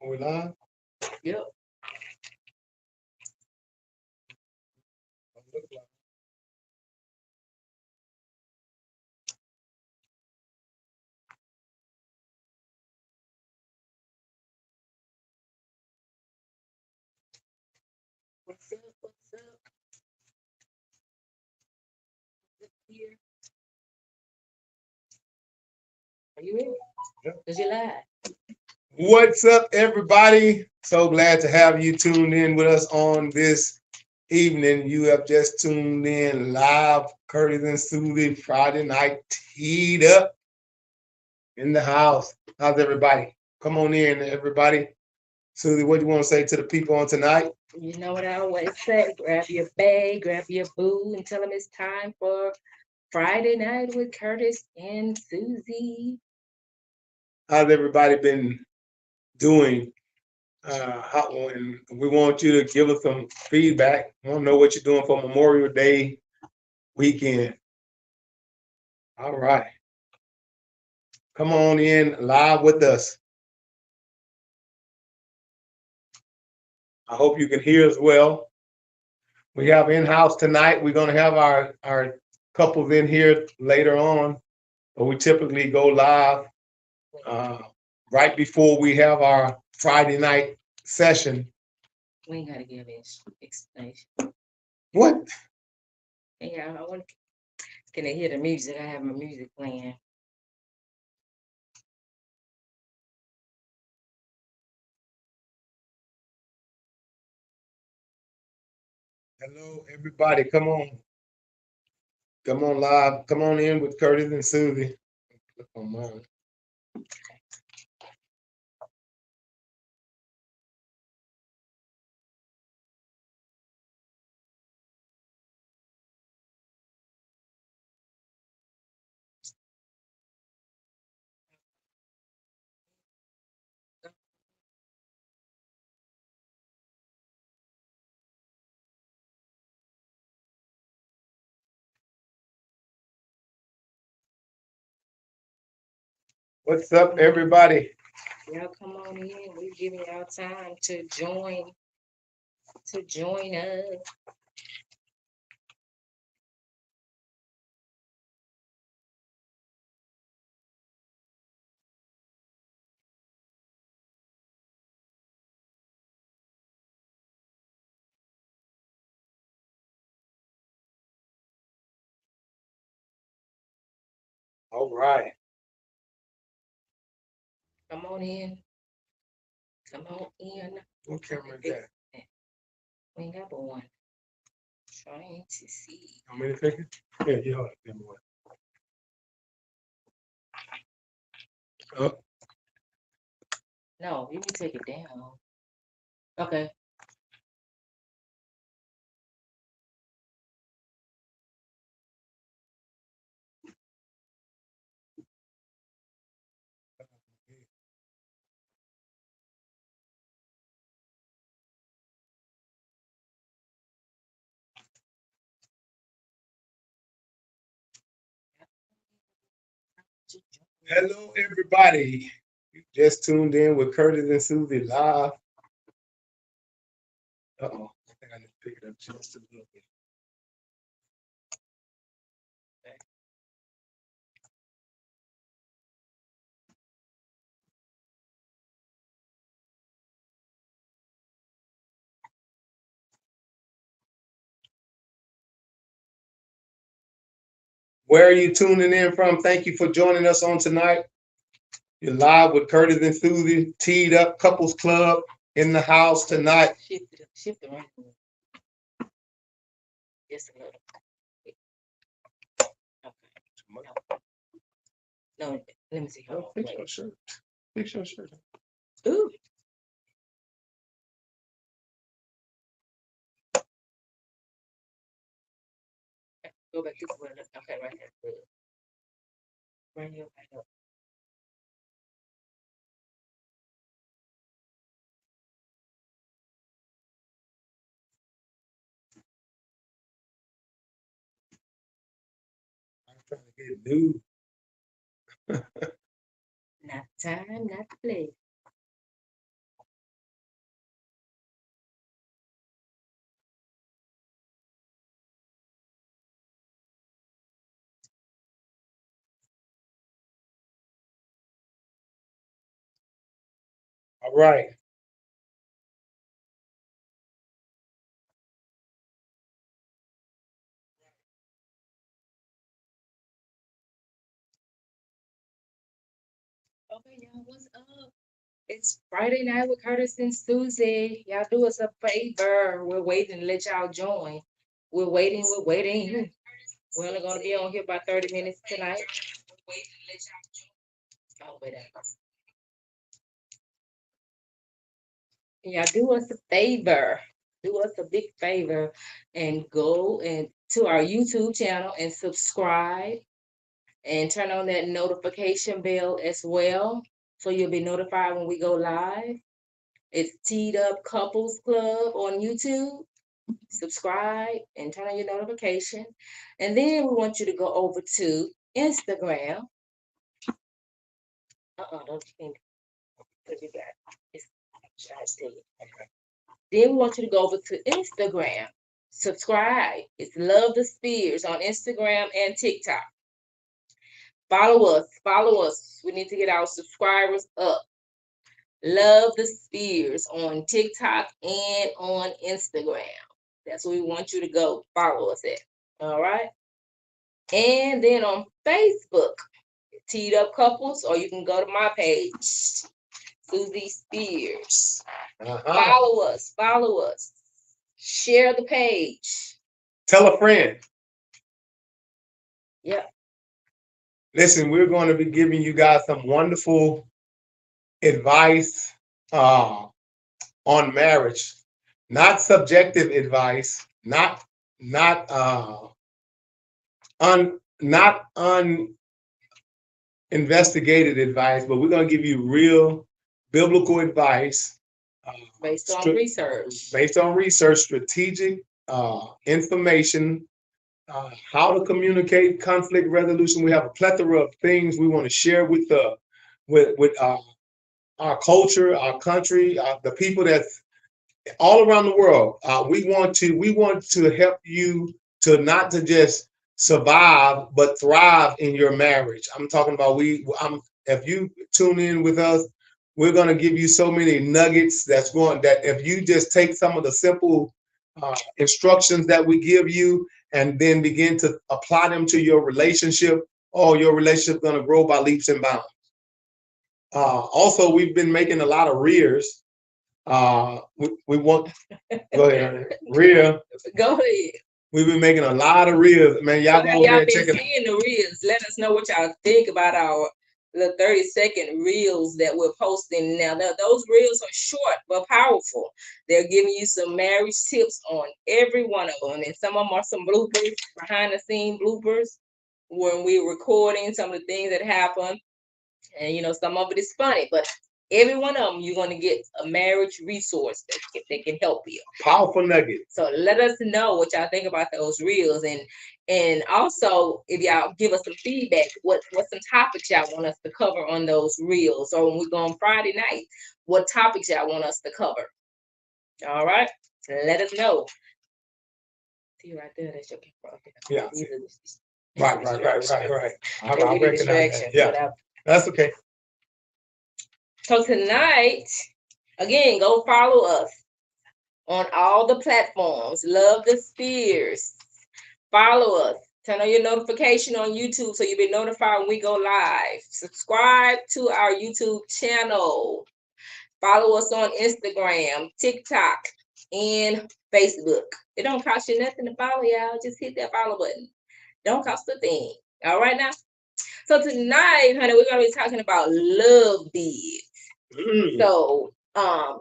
Are we live? Yep. What's up? What's up? Here. Are you in? Yep. Cause you're live. What's up, everybody? So glad to have you tuned in with us on this evening. You have just tuned in live, Curtis and Susie, Friday night teed up in the house. How's everybody? Come on in, everybody. Susie, what do you want to say to the people on tonight? You know what I always say? Grab your bag, grab your boo, and tell them it's time for Friday night with Curtis and Susie. How's everybody been doing? And we want you to give us some feedback. I want to know what you're doing for Memorial Day weekend. All right. Come on in live with us. I hope you can hear us well. We have in-house tonight. We're going to have our couples in here later on, but we typically go live right before we have our Friday night session. We ain't gotta give this explanation. What? Yeah, I want. Can they hear the music? I have my music playing. Hello, everybody. Come on. Come on live. Come on in with Curtis and Susie. Click on mine. What's up, everybody? Y'all come on in. We're giving y'all time to join us. All right. Come on in. Come on in. What camera is that? We ain't got but one. Trying to see. How many seconds? Yeah, you hold it. Oh, No, you can take it down. Okay. hello, everybody. You just tuned in with Curtis and Susie live. Uh-oh. I think I need to pick it up just a little bit. Where are you tuning in from? Thank you for joining us on tonight. You're live with Curtis and Susie, Teed Up Couples Club in the house tonight. Shift it right. Just a little. Okay. No, let me see. Oh, fix your shirt. Fix your shirt. Ooh. Go back this way. Okay, right there. Good. Bring your back up. I'm trying to get new. Not time, not to play. All right. Okay, y'all, what's up? It's Friday night with Curtis and Susie. Y'all do us a favor. We're waiting to let y'all join. We're waiting. We're only gonna be on here about 30 minutes tonight. Oh, wait a Y'all do us a favor. Do us a big favor and go and to our YouTube channel and subscribe and turn on that notification bell as well. So you'll be notified when we go live. It's T.D.D.U.P Couples Club on YouTube. Subscribe and turn on your notification. And then we want you to go over to Instagram. Don't think because you got it's I tell you. Okay. Then we want you to go over to Instagram. Subscribe. It's Love the Spears on Instagram and TikTok. Follow us. Follow us. We need to get our subscribers up. Love the Spears on TikTok and on Instagram. That's where we want you to go. Follow us at. All right. And then on Facebook, T.D.D.U.P Couples, or you can go to my page, Susie Spears. Follow us. Follow us. Share the page. Tell a friend. Yeah. Listen, we're going to be giving you guys some wonderful advice on marriage, not subjective advice, not uninvestigated advice, but we're going to give you real biblical advice based on research. Based on research, strategic information, how to communicate, conflict resolution. We have a plethora of things we want to share with our culture, our country, the people that's all around the world. We want to help you to not to just survive but thrive in your marriage. I'm talking about if you tune in with us, we're going to give you so many nuggets that if you just take some of the simple instructions that we give you and then begin to apply them to your relationship, your relationship going to grow by leaps and bounds. Also, we've been making a lot of rears. We want go ahead, Rhea. Go ahead. We've been making a lot of reels, man. Y'all go ahead and check it out. Seeing the reels. Let us know what y'all think about our the 30-second reels that we're posting now. Those reels are short but powerful. They're giving you some marriage tips on every one of them, and some of them are some bloopers, behind the scene bloopers, when we're recording some of the things that happen. And some of it is funny, but every one of them, you're going to get a marriage resource that can help you. Powerful nugget. So let us know what y'all think about those reels, and also if y'all give us some feedback, what some topics y'all want us to cover on those reels, or when we go on Friday night, what topics y'all want us to cover. All right, let us know. See right there, that's your camera. Yeah. Right. I recognize that. Yeah. That's okay. So tonight, again, go follow us on all the platforms. Love the Spears. Follow us. Turn on your notification on YouTube so you'll be notified when we go live. Subscribe to our YouTube channel. Follow us on Instagram, TikTok, and Facebook. It don't cost you nothing to follow, y'all. Just hit that follow button. Don't cost a thing. All right now? So tonight, honey, we're going to be talking about love bids. So,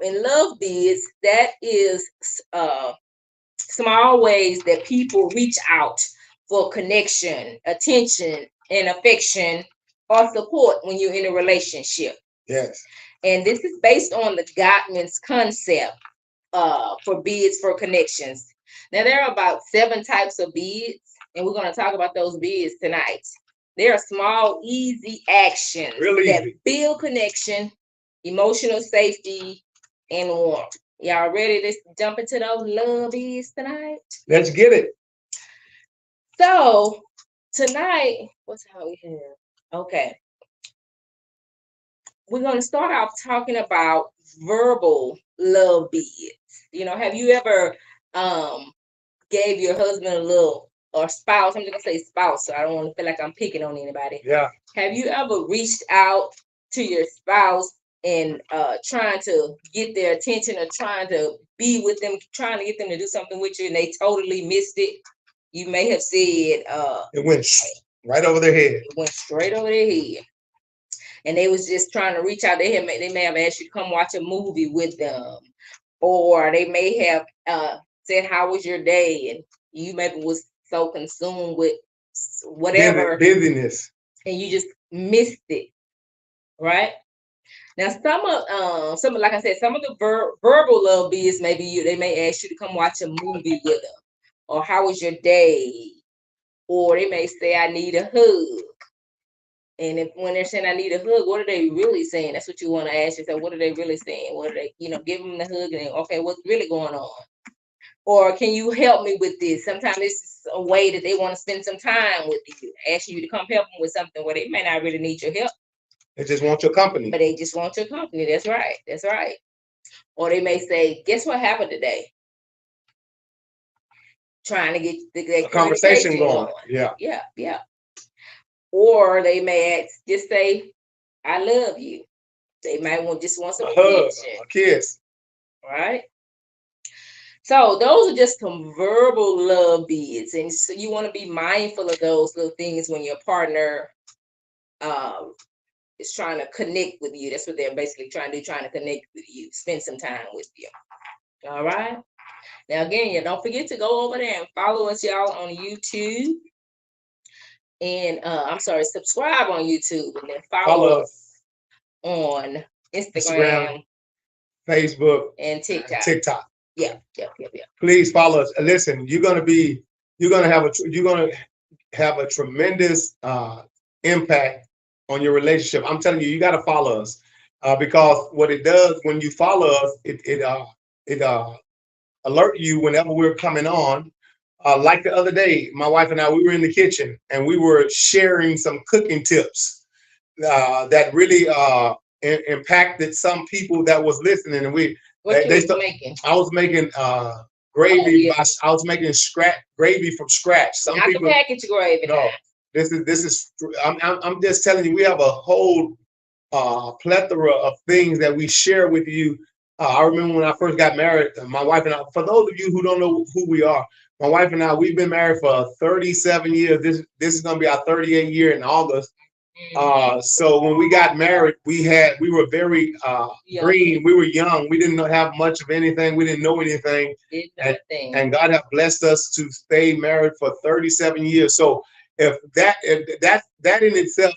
in love bids, that is small ways that people reach out for connection, attention, and affection or support when you're in a relationship. Yes. And this is based on the Gottman's concept for bids for connections. Now, there are about 7 types of bids, and we're going to talk about those bids tonight. They are small, easy actions that build connection, emotional safety, and warmth. Y'all ready to jump into those love bids tonight? Let's get it. So tonight, what's how we have? Okay. we're going to start off talking about verbal love beads. Have you ever um gave your husband a little, or spouse? I'm just gonna say spouse, so I don't want to feel like I'm picking on anybody. Yeah. Have you ever reached out to your spouse and trying to get their attention, or trying to be with them, trying to get them to do something with you, and they totally missed it? You may have said It went right over their head. it went straight over their head, and they was just trying to reach out. They may have asked you to come watch a movie with them, or they may have said, "How was your day?" And you maybe was so consumed with whatever, Busyness. and you just missed it, right? Now, some of, like I said, some of the verbal love beads, maybe they may ask you to come watch a movie with them, or how was your day, or they may say, "I need a hug." And if when they're saying I need a hug, what are they really saying? That's what you want to ask yourself. What are they really saying? What are they, give them the hug and okay, what's really going on? Or can you help me with this? Sometimes it's a way that they want to spend some time with you, asking you to come help them with something where they may not really need your help. They just want your company. But they just want your company. That's right. That's right. Or they may say, "Guess what happened today?" Trying to get the conversation going. Yeah. Yeah. Yeah. Or they may just say, "I love you." They might just want some attention. A kiss. Right? So those are just some verbal love beads. And so you want to be mindful of those little things when your partner is trying to connect with you. That's what they're basically trying to do, trying to connect with you, spend some time with you. All right. Now again, you don't forget to go over there and follow us, y'all, on YouTube. And I'm sorry, subscribe on YouTube, and then follow us on Instagram, Facebook, and TikTok. Yeah. Please follow us. Listen, you're gonna have a tremendous impact on your relationship. I'm telling you, you got to follow us because what it does when you follow us, it alert you whenever we're coming on. Like the other day, my wife and I, we were in the kitchen and we were sharing some cooking tips that really impacted some people that was listening. And what you was making? I was making gravy. I was making gravy from scratch. Some not people, the packaged gravy. No, this is. I'm just telling you, we have a whole plethora of things that we share with you. I remember when I first got married, my wife and I. For those of you who don't know who we are, my wife and I, we've been married for 37 years. This is going to be our 38th year in August. So when we got married, we were very green. We were young. We didn't have much of anything. We didn't know anything. And God has blessed us to stay married for 37 years. So if that in itself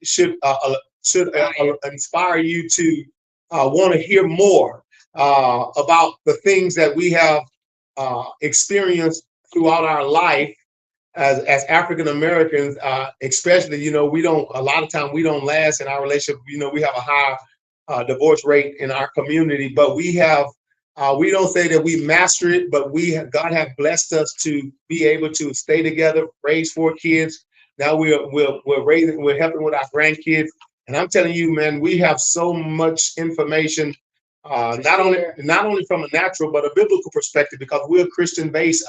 should inspire you to want to hear more about the things that we have experienced throughout our life as African Americans, especially, we don't, a lot of time we don't last in our relationship. We have a high divorce rate in our community, but we don't say that we master it, but God have blessed us to be able to stay together, raise 4 kids. Now we're helping with our grandkids. And I'm telling you, man, we have so much information, not only from a natural, but a biblical perspective, because we're a Christian-based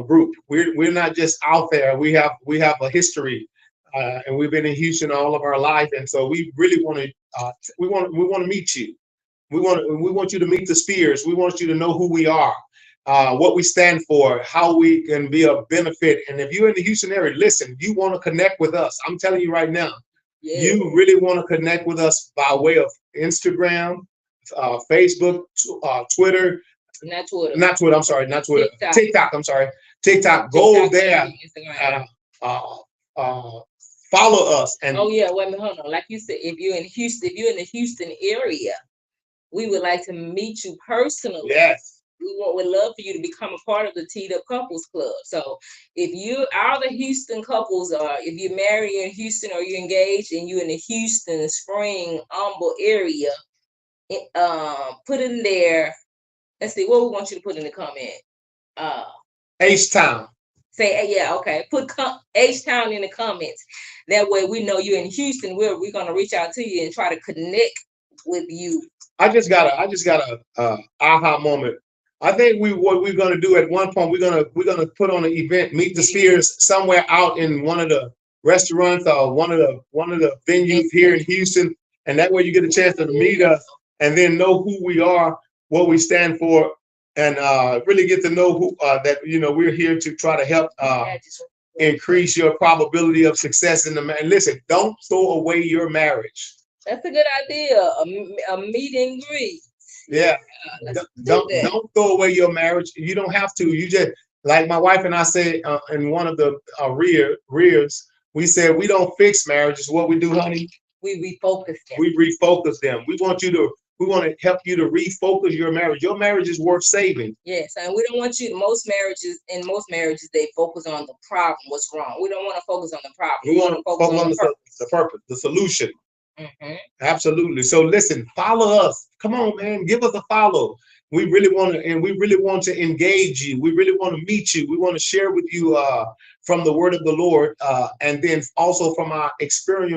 group. We're not just out there. We have a history, and we've been in Houston all of our life, and so we really want to meet you. We want you to meet the Spears. We want you to know who we are, what we stand for, how we can be a benefit. And if you're in the Houston area, listen, you want to connect with us. I'm telling you right now, you really want to connect with us by way of Instagram, Facebook, Twitter. Not Twitter. I'm sorry. Not Twitter. TikTok. I'm sorry. TikTok. Go there. Follow us. And wait a minute, hold on. Like you said, if you're in the Houston area, we would like to meet you personally. Yes. We would love for you to become a part of the T.D.D.U.P Couples Club. So if you are the Houston couples, or if you're married in Houston, or you're engaged and you're in the Houston, Spring, Humble area, put in there. Let's see, what we want you to put in the comment. H-Town. Say, yeah, okay. Put H-Town in the comments. That way we know you're in Houston. We're gonna reach out to you and try to connect with you. I just got a aha moment. I think what we're gonna do at one point, we're gonna put on an event, meet the spheres somewhere out in one of the restaurants or one of the venues here in Houston, and that way you get a chance to meet us and then know who we are, what we stand for, and really get to know who that we're here to try to help increase your probability of success in the man. Listen, don't throw away your marriage. That's a good idea. A meet and greet. Yeah. Don't throw away your marriage. You don't have to. You just like my wife and I said in one of the rears, we said we don't fix marriages. What we do, honey, we refocus them. We refocus them. We want to help you to refocus your marriage. Your marriage is worth saving. Yes, and we don't want you. Most marriages, they focus on the problem. What's wrong? We don't want to focus on the problem. We want to focus on the purpose, the solution. Mm-hmm. Absolutely. So listen, follow us. Come on, man. Give us a follow. We really want to engage you. We really want to meet you. We want to share with you from the word of the Lord, and then also from our experiences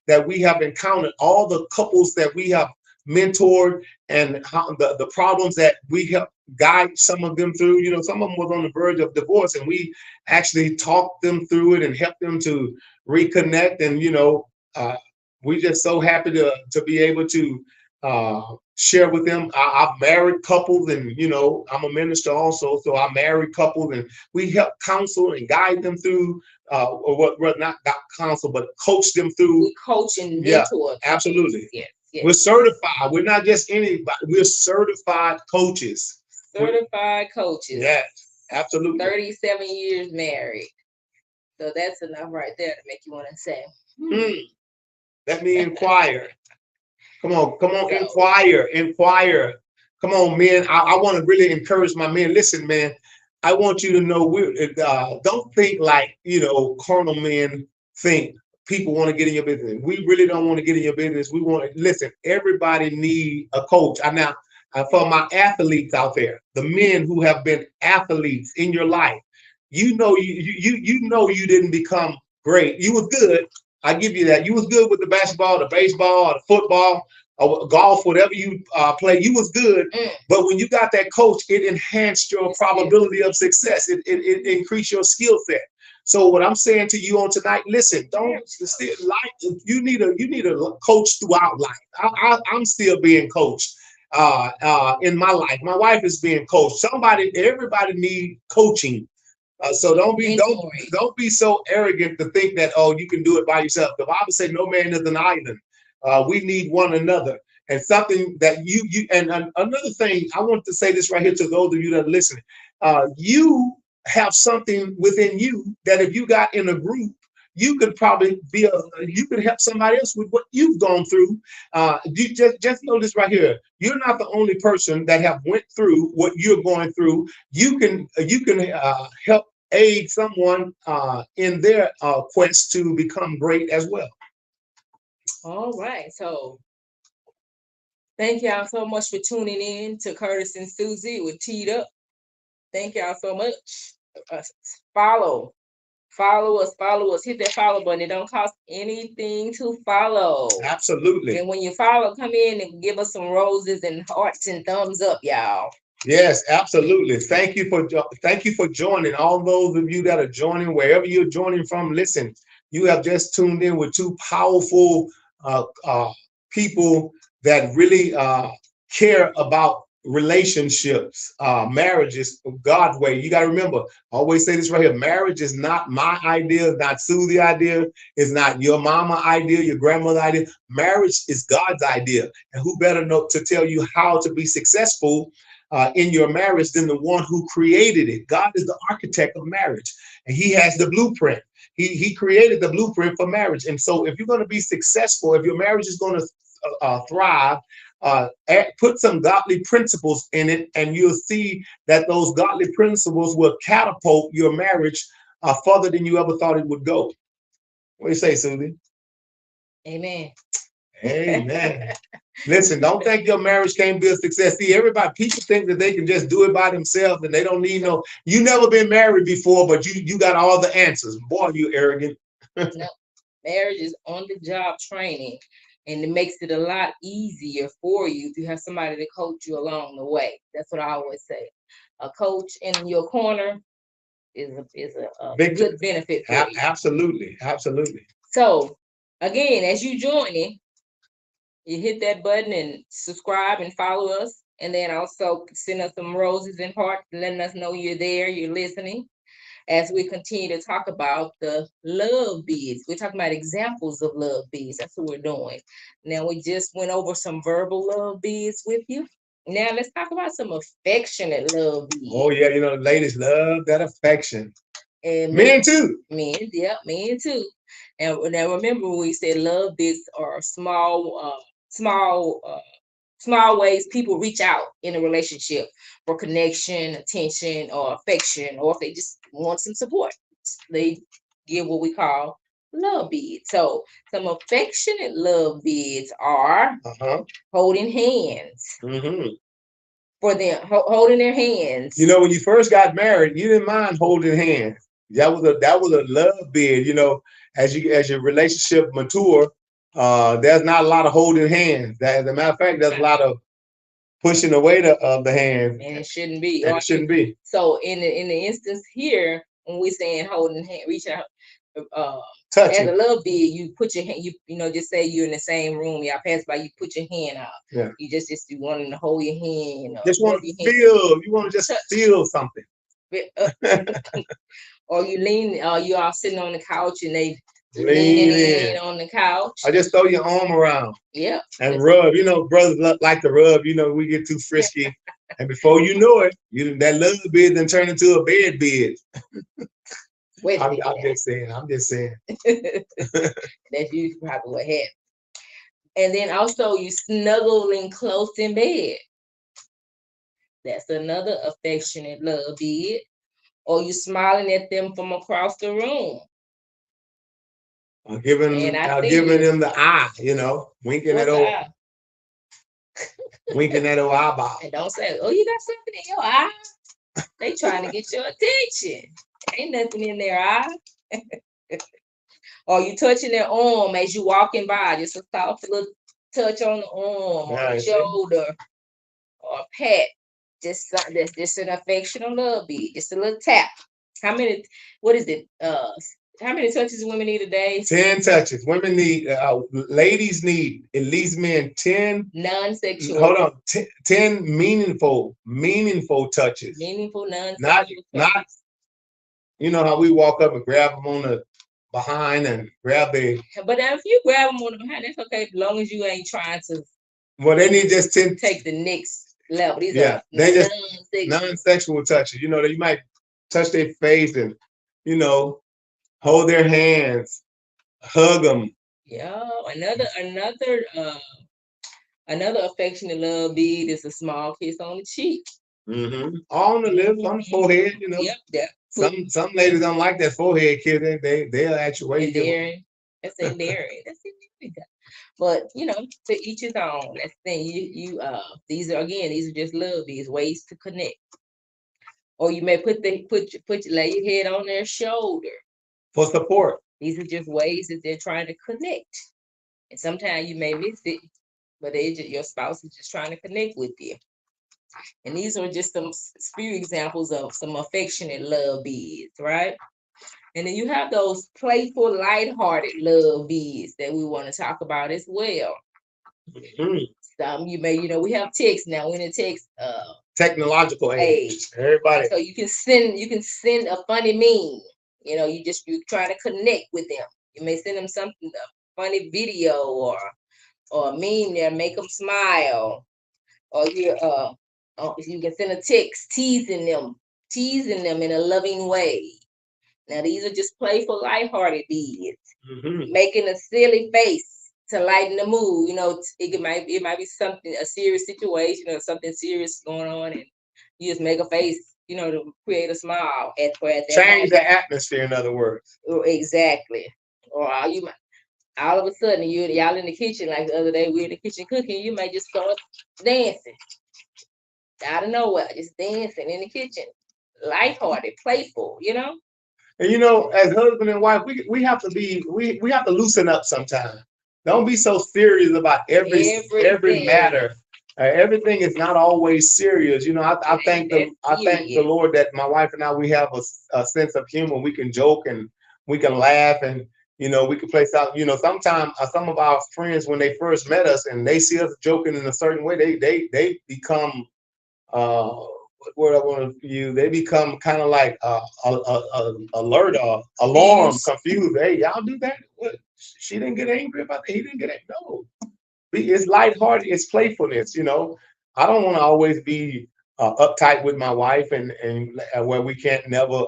that we have encountered, all the couples that we have mentored, and how the problems that we help guide some of them through. Some of them was on the verge of divorce, and we actually talked them through it and helped them to reconnect. And we just so happy to be able to share with them. I've married couples, and I'm a minister also, so I married couples, and we help counsel and guide them through, or what not counsel, but coach them through. We coach and mentor. Yeah, absolutely. Yes. We're certified. We're not just anybody. We're certified coaches. Certified coaches. Yes, absolutely. 37 years married. So that's enough right there to make you want to say, let me inquire. Come on, inquire. Come on, men. I want to really encourage my men. Listen, man, I want you to know, don't think like, carnal men think. People want to get in your business. We really don't want to get in your business. We want to listen. Everybody need a coach. Now, for my athletes out there, the men who have been athletes in your life, you know you didn't become great. You was good. I give you that. You was good with the basketball, the baseball, or the football, or golf, whatever you play. You was good. But when you got that coach, it enhanced your probability of success. It increased your skill set. So what I'm saying to you on tonight, listen, you need a coach throughout life. I'm still being coached in my life. My wife is being coached. Everybody need coaching. So don't be so arrogant to think that, you can do it by yourself. The Bible says no man is an island. We need one another. And something that and another thing, I want to say this right here to those of you that are listening. You have something within you that if you got in a group, you could probably you could help somebody else with what you've gone through. You just know this right here. You're not the only person that have went through what you're going through. You can help aid someone in their quest to become great as well. All right. So thank y'all so much for tuning in to Curtis and Susie with T.D.D.U.P. Thank y'all so much. Follow us. Hit that follow button. It don't cost anything to follow. Absolutely. And when you follow, come in and give us some roses and hearts and thumbs up, y'all. Yes, absolutely. Thank you for joining. All those of you that are joining, wherever you're joining from, listen, you have just tuned in with two powerful people that really care about relationships, marriages, God's way. You got to remember, I always say this right here. Marriage is not my idea, it's not Susie's idea, it's not your mama idea, your grandmother idea. Marriage is God's idea. And who better know to tell you how to be successful in your marriage than the one who created it? God is the architect of marriage, and he has the blueprint. He created the blueprint for marriage. And so if you're going to be successful, if your marriage is going to thrive, put some godly principles in it, and you'll see that those godly principles will catapult your marriage further than you ever thought it would go. What do you say, Susie? Amen. Amen. Listen, don't think your marriage can't be a success. See, everybody, people think that they can just do it by themselves and they don't need no. You never been married before, but you got all the answers. Boy, you arrogant. No, marriage is on the job training, and it makes it a lot easier for you if you have somebody to coach you along the way. That's what I always say. A coach in your corner is a Victor, good benefit for you. absolutely, absolutely. So again, as you joining, you hit that button and subscribe and follow us. And then also send us some roses and hearts, letting us know you're there, you're listening. As we continue to talk about the love beads, we're talking about examples of love beads. That's what we're doing. Now, we just went over some verbal love beads with you. Now, let's talk about some affectionate love beads. Oh, yeah, ladies love that affection. And men too. Men, yeah, men too. And now remember, we said love beads are small ways people reach out in a relationship for connection, attention, or affection, or if they just want some support, they give what we call love beads. So some affectionate love beads are holding hands. For them, holding their hands. When you first got married, you didn't mind holding hands. That was a love bid. As your relationship mature, there's not a lot of holding hands. As a matter of fact, there's a lot of pushing away the hand. And it shouldn't be. And it shouldn't be. So in the instance here, when we're saying holding hand, reach out, touching. As a love bid, you put your hand. Just say you're in the same room. Y'all pass by, you put your hand out. Yeah. You want to hold your hand. Just want to feel. You want to just feel something. Or you lean. You all sitting on the couch and they leaning in on the couch. I just throw your arm around. Yeah. And rub. Brothers like to rub. We get too frisky, and before you know it, that love bid then turn into a bed bid. I'm just saying. That's usually probably what happened. And then also you snuggling close in bed. That's another affectionate love bid. Or you smiling at them from across the room. Or giving them the eye, winking at old. Winking at old eyeball. And don't say, oh, you got something in your eye. They trying to get your attention. Ain't nothing in their eye. Or you touching their arm as you walking by, just a soft little touch on the arm or the shoulder or a pat. That's just an affectionate love bead. Just a little tap. What is it? How many touches do women need a day? 10 touches. Women need, ladies need, at least men, 10 non-sexual. Hold on, 10 meaningful touches. Meaningful non-sexual touches. Not, how we walk up and grab them on the behind and grab their. But if you grab them on the behind, that's okay, as long as you ain't trying to. Well, they need just 10. Take the next level. These are they just non-sexual touches. You might touch their face and, hold their hands, hug them. Yeah, another affectionate love bead is a small kiss on the cheek. On the lips, on the forehead. Yep. Some ladies don't like that forehead kiss. They'll actually daring. That's a daring. That's it. But to each his own. That's the thing. These are just love beads, ways to connect. Or you may lay your head on their shoulder for support. These are just ways that they're trying to connect. And sometimes you may miss it, but your spouse is just trying to connect with you. And these are just some few examples of some affectionate love beads, right? And then you have those playful, lighthearted love beads that we want to talk about as well. Some we have text now. We're in a text technological age. Everybody. So you can send a funny meme. You try to connect with them. You may send them something, a funny video or a meme there, make them smile. Or you can send a text teasing them in a loving way. Now these are just playful, lighthearted beads. Making a silly face to lighten the mood. It might be something, a serious situation or something serious going on, and you just make a face, to create a smile at that change the atmosphere, in other words. Exactly. Or you might all of a sudden y'all in the kitchen, like the other day we in the kitchen cooking, you may just start dancing out of nowhere, just dancing in the kitchen, lighthearted, playful, you know. And as husband and wife, we have to be we have to loosen up sometimes. Don't be so serious about every Everything. matter. Everything is not always serious. I thank That's the serious. Lord that my wife and I, we have a sense of humor. We can joke and we can laugh, and we can play something. Sometimes some of our friends, when they first met us and they see us joking in a certain way, they become uh what word I want to use, they become kind of like alert or alarm, Confused. confused. Hey, y'all do that? What? She didn't get angry about that. He didn't get angry. No, it's lighthearted. It's playfulness. I don't want to always be uptight with my wife and where we can't never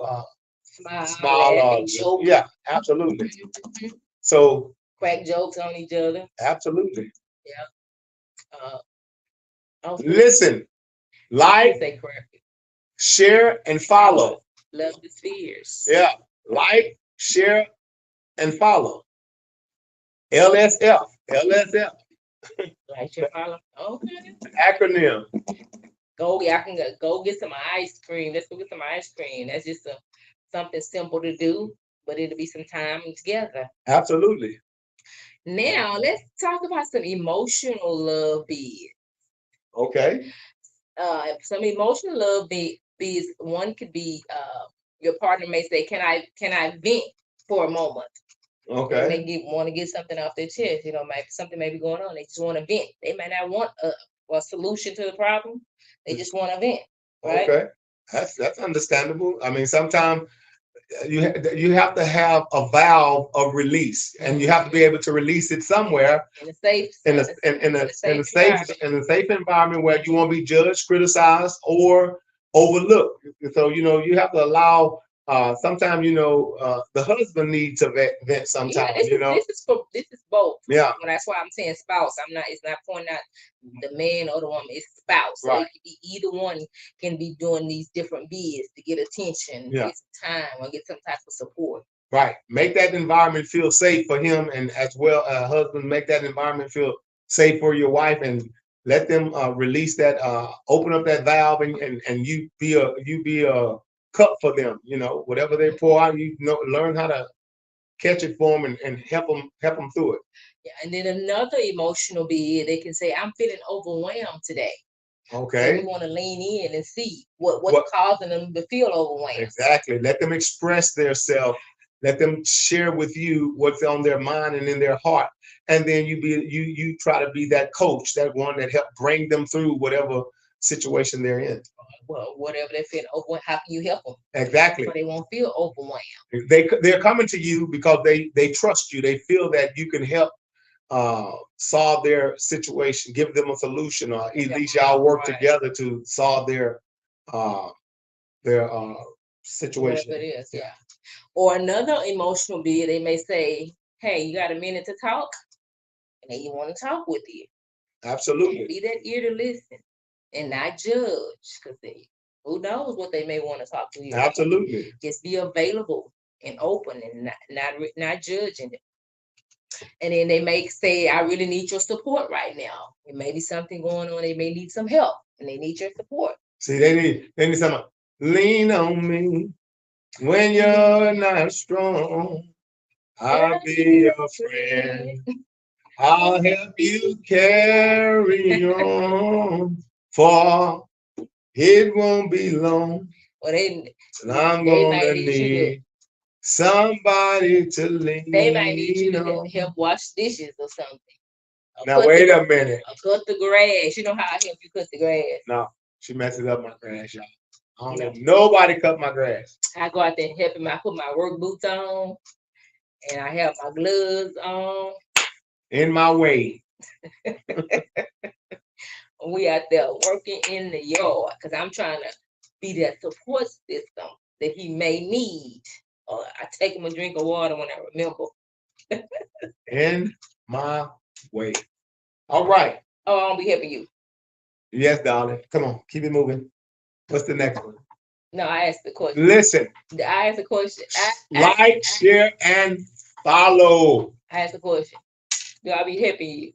Smile, smile laugh, or and joke. yeah, absolutely. Mhm. So Crack jokes on each other. absolutely. Yeah. I was gonna Listen, like, say crack. share, and follow. Love the spheres. Yeah, like, share, and follow. LSF, LSF, Like your follow. Okay. acronym. Go, y'all can go get some ice cream. Let's go get some ice cream. That's just something simple to do, but it'll be some time together. Absolutely. Now let's talk about some emotional love beads. Okay. Some emotional love beads. One could be your partner may say, "Can I vent for a moment?" They Okay. may want to get something off their chest. Maybe something may be going on. They just want to vent. They may not want a solution to the problem. They just want to vent, right? Okay. That's understandable. I mean, sometimes you have to have a valve of release, and you have to be able to release it somewhere In a safe, in a safe safe environment. environment where you won't be judged, criticized, or overlooked. So you have to allow. Sometimes the husband needs to vent. Yeah, Sometimes this is both. yeah, Well, that's why I'm saying spouse. I'm not. It's not pointing out the man or the woman. It's spouse. So right, it could be either one can be doing these different bids to get attention, yeah. get some time, or get some type of support. Right. Make that environment feel safe for him, and as well, husband, make that environment feel safe for your wife, and let them release that, open up that valve, and you be a cup for them. Whatever they pour out, learn how to catch it for them and help them through it. Yeah, and then another emotional bid, they can say, "I'm feeling overwhelmed today." So we Okay. want to lean in and see what's What causing them to feel overwhelmed. exactly? Let them express themselves. Let them share with you what's on their mind and in their heart, and then you try to be that coach, that one that help bring them through whatever situation they're in. Well, whatever they feel overwhelmed, how can you help them Exactly. so they won't feel overwhelmed? They're coming to you because they trust you. They feel that you can help solve their situation, give them a solution, or at least y'all work Right. together to solve uh, their situation. Whatever it is, yeah. Or another emotional bid, they may say, "Hey, you got a minute to talk?" And then you want to talk with you. Absolutely. Be that ear to listen and not judge, because who knows what they may want to talk to you about. Absolutely. Just be available and open and not judging them. And then they may say, "I really need your support right now. It may be something going on. They may need some help, and they need your support." See, they need someone lean on me when you're not strong. I'll be your friend. I'll help you carry on, for it won't be long, Or and I'm they gonna might need you to need somebody to they might need you lean to on. help wash dishes or something. Or Now wait a minute. cut the grass. You know how I help you cut the grass. No, she messes up my grass, y'all. I don't You know, let nobody cut my grass. I go out there and help him. I put my work boots on and I have my gloves on. In my way. We out there working in the yard because I'm trying to be that support system that he may need. Or I take him a drink of water when I remember. In my way. All right. Oh, I'll be helping you. Yes, darling. Come on, keep it moving. What's the next one? No, I asked the question. Listen, I asked the question. like, share, and follow. I ask a question. Do I be helping you?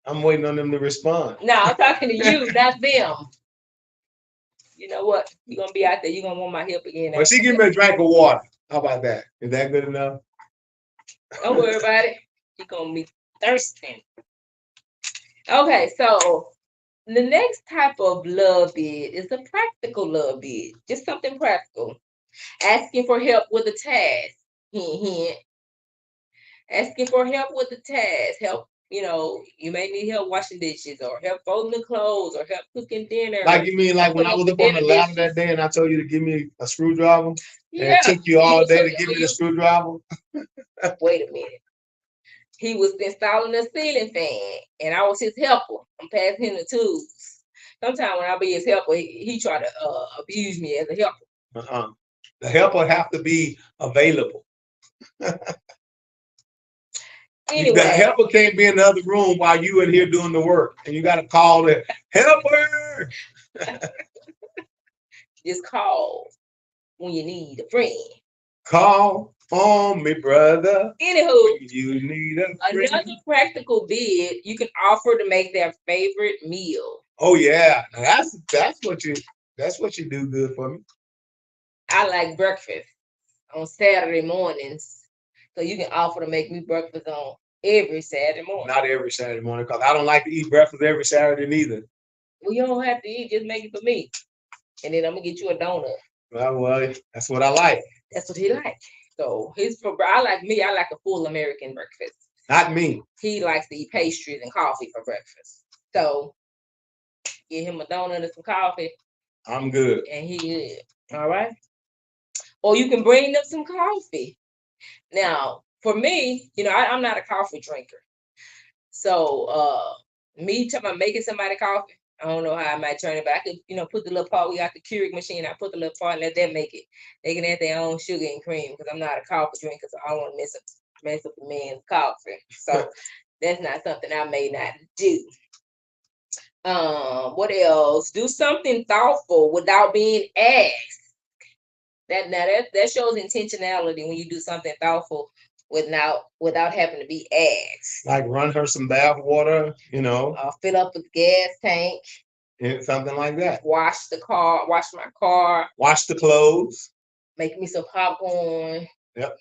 I'm waiting on them to respond. No, I'm talking to you, not them. You know what? You're gonna be out there. You're gonna want my help again. But she give me a drink of water. How about that? Is that good enough? Don't worry about it. You're gonna be thirsting. Okay, so the next type of love bid is a practical love bid. Just something practical. Asking for help with a task. Hint, hint. Asking for help with the task. Help, you may need help washing dishes or help folding the clothes or help cooking dinner. Like you mean like when I was up on the ladder that day and I told you to give me a screwdriver? And it took you all day to give me the screwdriver? Wait a minute. He was installing a ceiling fan and I was his helper. I'm passing him the tools. Sometimes when I be his helper, he try to abuse me as a helper. The helper have to be available. Anyway, the helper can't be in the other room while you in here doing the work, and you got to call the helper. Just call when you need a friend. Call on me, brother. Anywho, you need a friend. Another practical bid you can offer to make their favorite meal. Oh yeah, that's what you do good for me. I like breakfast on Saturday mornings, so you can offer to make me breakfast on every Saturday morning. Not every Saturday morning, because I don't like to eat breakfast every Saturday neither. Well, you don't have to eat; just make it for me, and then I'm gonna get you a donut. Well, that's what I like. That's what he like. So I like a full American breakfast. Not me. He likes to eat pastries and coffee for breakfast. So get him a donut and some coffee. I'm good. And he good. All right. Or you can bring them some coffee. Now, for me, I'm not a coffee drinker. So me talking about making somebody coffee, I don't know how I might turn it, but I could, put the little part, we got the Keurig machine, I put the little part and let them make it. They can add their own sugar and cream because I'm not a coffee drinker, so I don't want to mess up the man's coffee. So that's not something I may not do. What else? Do something thoughtful without being asked. That shows intentionality when you do something thoughtful without having to be asked. Like run her some bath water, fill up the gas tank. Something like that. Wash my car. Wash the clothes. Make me some popcorn. Yep.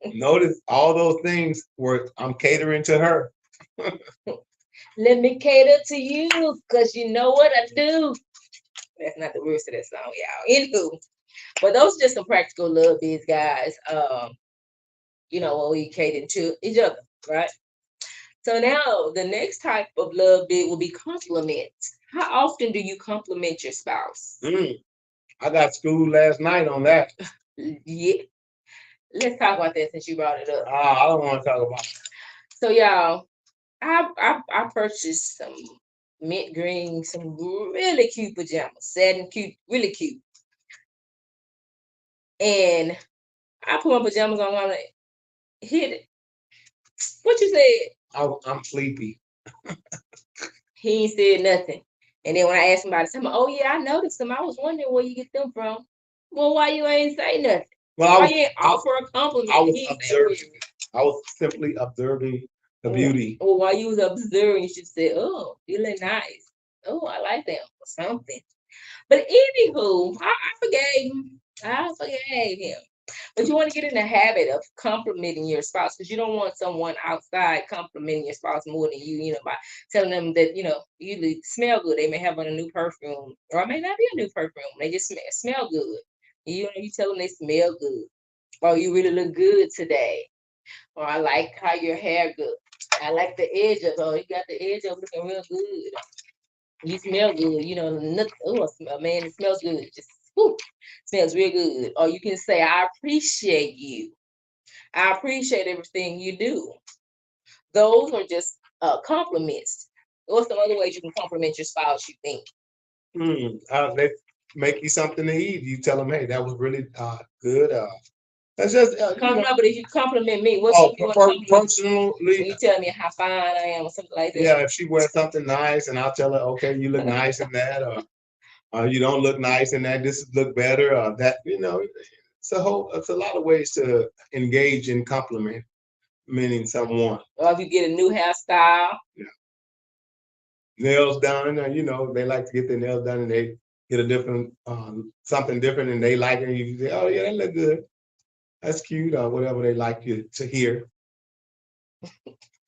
Notice all those things where I'm catering to her. Let me cater to you, because you know what I do. That's not the words of that song, y'all. Anywho, but those are just some practical love bids, guys. When we cater to each other, right? So now the next type of love bid will be compliments. How often do you compliment your spouse? I got school last night on that. Yeah. Let's talk about that since you brought it up. I don't want to talk about it. So y'all, I purchased some mint green, some really cute pajamas, satin cute, really cute. And I put my pajamas on, I'm like, hit it. What you said? I'm sleepy. He ain't said nothing. And then when I asked him about it, I'm like, oh yeah, I noticed them. I was wondering where you get them from. Well, why you ain't say nothing? Well, why you ain't offer a compliment? I was observing. I was simply observing the beauty. Well, while you was observing, you should say, oh, you look nice. Oh, I like them or something. But anywho, I forgave him. I forgave him. But you want to get in the habit of complimenting your spouse, because you don't want someone outside complimenting your spouse more than you, by telling them that, you smell good. They may have on a new perfume, or it may not be a new perfume. They just smell good. You tell them they smell good. Or you really look good today. Or I like how your hair good. I like the edge of it. Oh, you got the edge of looking real good. You smell good, man, it smells good. Just smells real good. Or you can say, I appreciate you. I appreciate everything you do. Those are just compliments. What's some other ways you can compliment your spouse, you think? They make you something to eat. You tell them, hey, that was really good. That's just but if you compliment me, what's something personally? You tell me how fine I am or something like that. Yeah, if she wears something nice, and I'll tell her, okay, you look nice in that, or you don't look nice in that. This look better, or that. it's a lot of ways to engage in complimenting someone. Or if you get a new hairstyle. Yeah. Nails done, and they like to get their nails done, and they get a different something different, and they like it. And you say, "Oh yeah, that look good. That's cute," or whatever they like you to hear.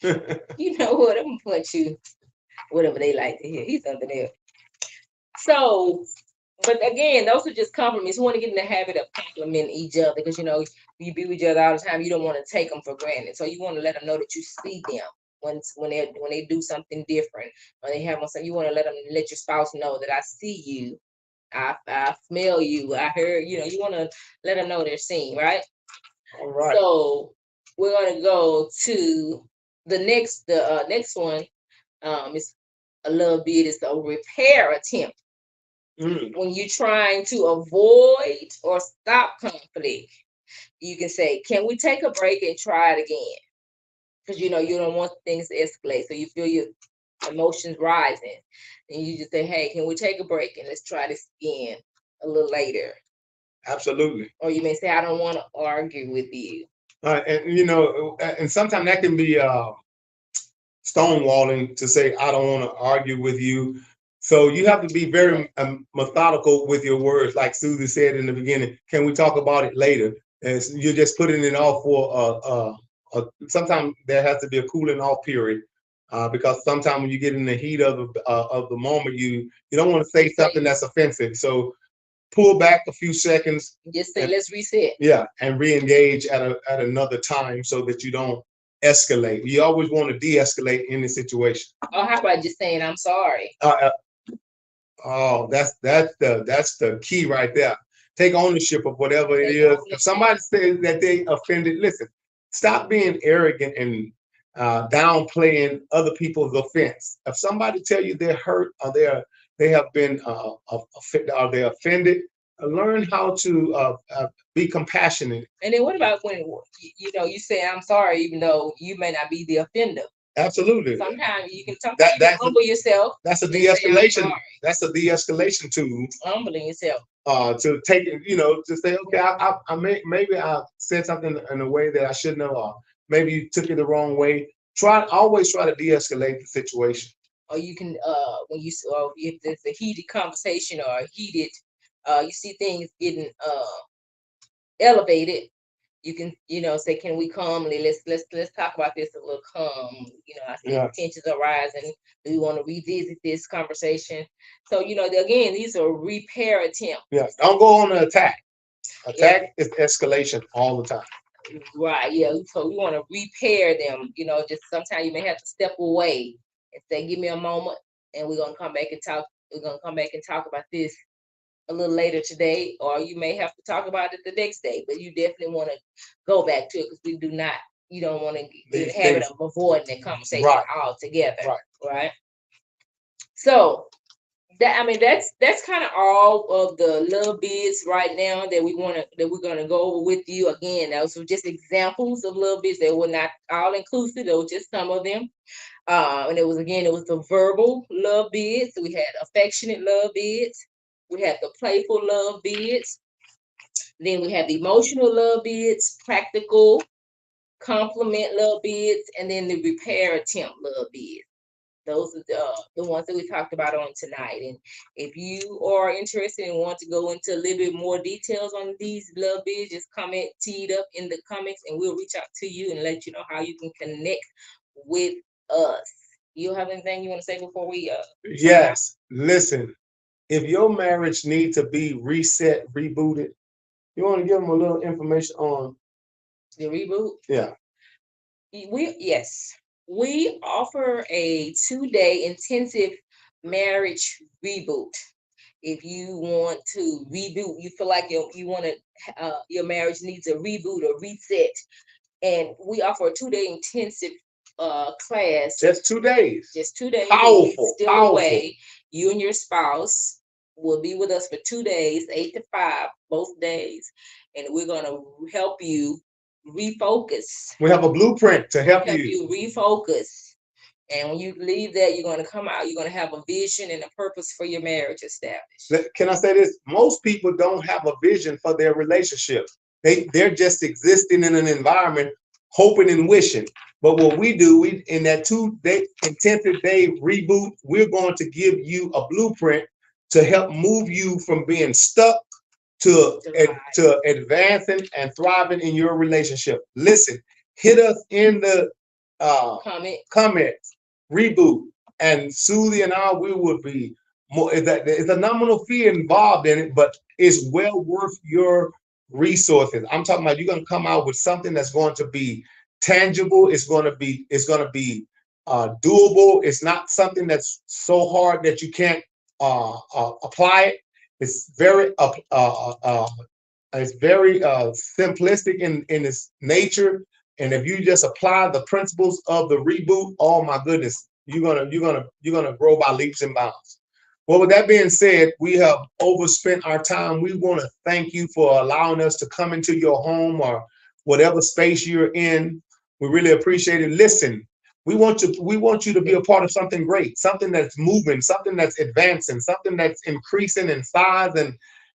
You know what? I'm gonna put you whatever they like to hear. He's something else. So, but again, those are just compliments. You want to get in the habit of complimenting each other because you be with each other all the time. You don't want to take them for granted. So you want to let them know that you see them when they do something different, when they have something. You want to let your spouse know that I see you, I smell you, I heard. You want to let them know they're seen, right? All right. So we're gonna go to the next one. It's a little bit. It's a repair attempt. When you're trying to avoid or stop conflict, you can say, "Can we take a break and try it again?" Because you don't want things to escalate. So you feel your emotions rising, and you just say, "Hey, can we take a break and let's try this again a little later?" Absolutely. Or you may say, "I don't want to argue with you." And sometimes that can be stonewalling to say, "I don't want to argue with you." So you have to be very methodical with your words, like Susie said in the beginning. Can we talk about it later? And you're just putting it off for sometimes there has to be a cooling off period, because sometimes when you get in the heat of the moment, you don't want to say something that's offensive. So pull back a few seconds. Just say, "Let's reset." Yeah, and re-engage at another time so that you don't escalate. You always want to de-escalate in the situation. Or how about just saying, "I'm sorry"? Oh, that's the key right there. Take ownership of whatever it is. If somebody says that they offended, listen. Stop being arrogant and downplaying other people's offense. If somebody tell you they're hurt or they have been or they're offended, learn how to be compassionate. And then what about when you say, "I'm sorry," even though you may not be the offender? Absolutely. Sometimes you can humble yourself. That's a and say, "I'm de-escalation. sorry." That's a de-escalation tool. Humbling yourself. To take it, to say, okay, maybe I said something in a way that I shouldn't have, or maybe you took it the wrong way. Always try to de-escalate the situation. Or you can, if there's a heated conversation or a heated, you see things getting elevated, you can, say, "Can we calmly let's talk about this a little calm." I see tensions are rising. Do we want to revisit this conversation? So again, these are repair attempts. Yeah, don't go on an attack. Attack is escalation all the time. Right. Yeah. So we want to repair them. Just sometimes you may have to step away and say, "Give me a moment, and we're gonna come back and talk. We're gonna come back and talk about this a little later today," or you may have to talk about it the next day. But you definitely want to go back to it because we do not. You don't want to get in the habit of avoiding that conversation altogether. Right. So that's kind of all of the little bits right now that we're gonna go over with you. Again, those were just examples of little bits. They were not all inclusive. They were just some of them. And it was the verbal love bids. We had affectionate love bids. We had the playful love bids. Then we had the emotional love bids, practical, compliment love bids, and then the repair attempt love bids. Those are the ones that we talked about on tonight. And if you are interested and want to go into a little bit more details on these love bids, just comment T.D.D.U.P in the comments, and we'll reach out to you and let you know how you can connect with us. You have anything you want to say before we Yes. Listen, if your marriage needs to be reset, rebooted, you want to give them a little information on the reboot? Yeah. We offer a 2-day intensive marriage reboot. If you want to reboot, you feel like your marriage needs a reboot or reset, and we offer a 2-day intensive class. Just 2 days. Just 2 days. Powerful. Still away. You and your spouse will be with us for 2 days, 8 to 5, both days, and we're gonna help you refocus. We have a blueprint to help you refocus. And when you leave that, you're going to come out, you're going to have a vision and a purpose for your marriage established. Can I say this? Most people don't have a vision for their relationship. They're just existing in an environment, hoping and wishing. But what we do, we in that 2-day intensive day reboot, we're going to give you a blueprint to help move you from being stuck to advancing and thriving in your relationship. Listen, hit us in the comments, reboot, and Susie and I, we would be more. It's a nominal fee involved in it, but it's well worth your resources. I'm talking about you're going to come out with something that's going to be tangible. It's going to be doable. It's not something that's so hard that you can't apply it. It's very simplistic in its nature. And if you just apply the principles of the reboot, oh my goodness, you're gonna grow by leaps and bounds. Well, with that being said, we have overspent our time. We want to thank you for allowing us to come into your home or whatever space you're in. We really appreciate it. Listen, we want you to be a part of something great, something that's moving, something that's advancing, something that's increasing in size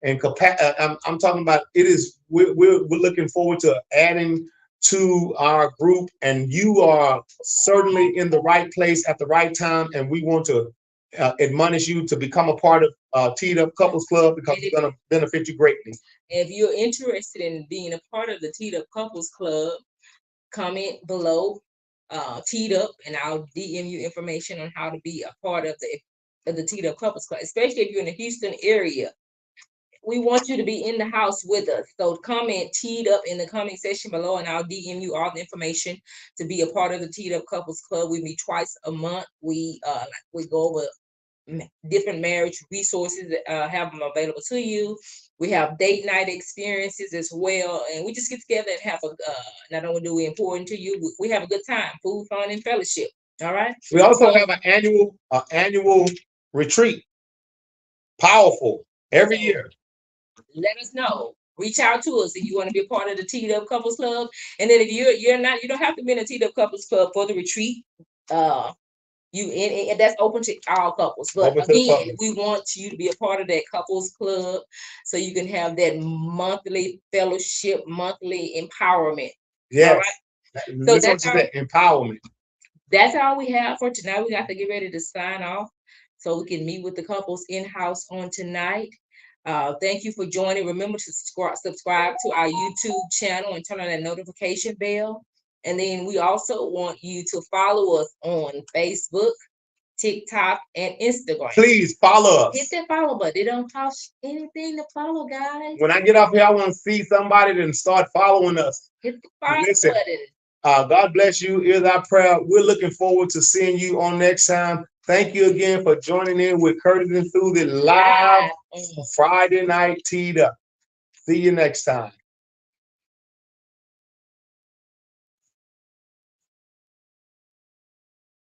and capacity. I'm talking about it is we're looking forward to adding to our group, and you are certainly in the right place at the right time, and we want to admonish you to become a part of T.D.D.U.P Couples Club because it's going to benefit you greatly. If you're interested in being a part of the T.D.D.U.P Couples Club, comment below T.D.D.U.P and I'll DM you information on how to be a part of the T.D.D.U.P Couples Club, especially if you're in the Houston area. We want you to be in the house with us. So comment T.D.D.U.P in the comment section below, and I'll DM you all the information to be a part of the T.D.D.U.P Couples Club. We meet twice a month. We go over different marriage resources that have them available to you. We have date night experiences as well, and we just get together and have a not only do we important to you, we have a good time, food, fun, and fellowship. All right. We also have an annual retreat, powerful every year. Let us know. Reach out to us if you want to be a part of the T.D.U.P Couples Club, and then if you're not, you don't have to be in a T.D.U.P Couples Club for the retreat. And that's open to all couples. But again, we want you to be a part of that couples club so you can have that monthly fellowship, monthly empowerment. Yes. All right. So that's that empowerment. That's all we have for tonight. We got to get ready to sign off so we can meet with the couples in-house on tonight. Thank you for joining. Remember to subscribe to our YouTube channel and turn on that notification bell. And then we also want you to follow us on Facebook, TikTok, and Instagram. Please follow us. Hit that follow button. It don't cost anything to follow, guys. When I get off here, I want to see somebody then start following us. Hit the follow button. God bless you. Is our prayer. We're looking forward to seeing you on next time. Thank you again for joining in with Curtis and Susie live on Friday night T.D.D.U.P. See you next time.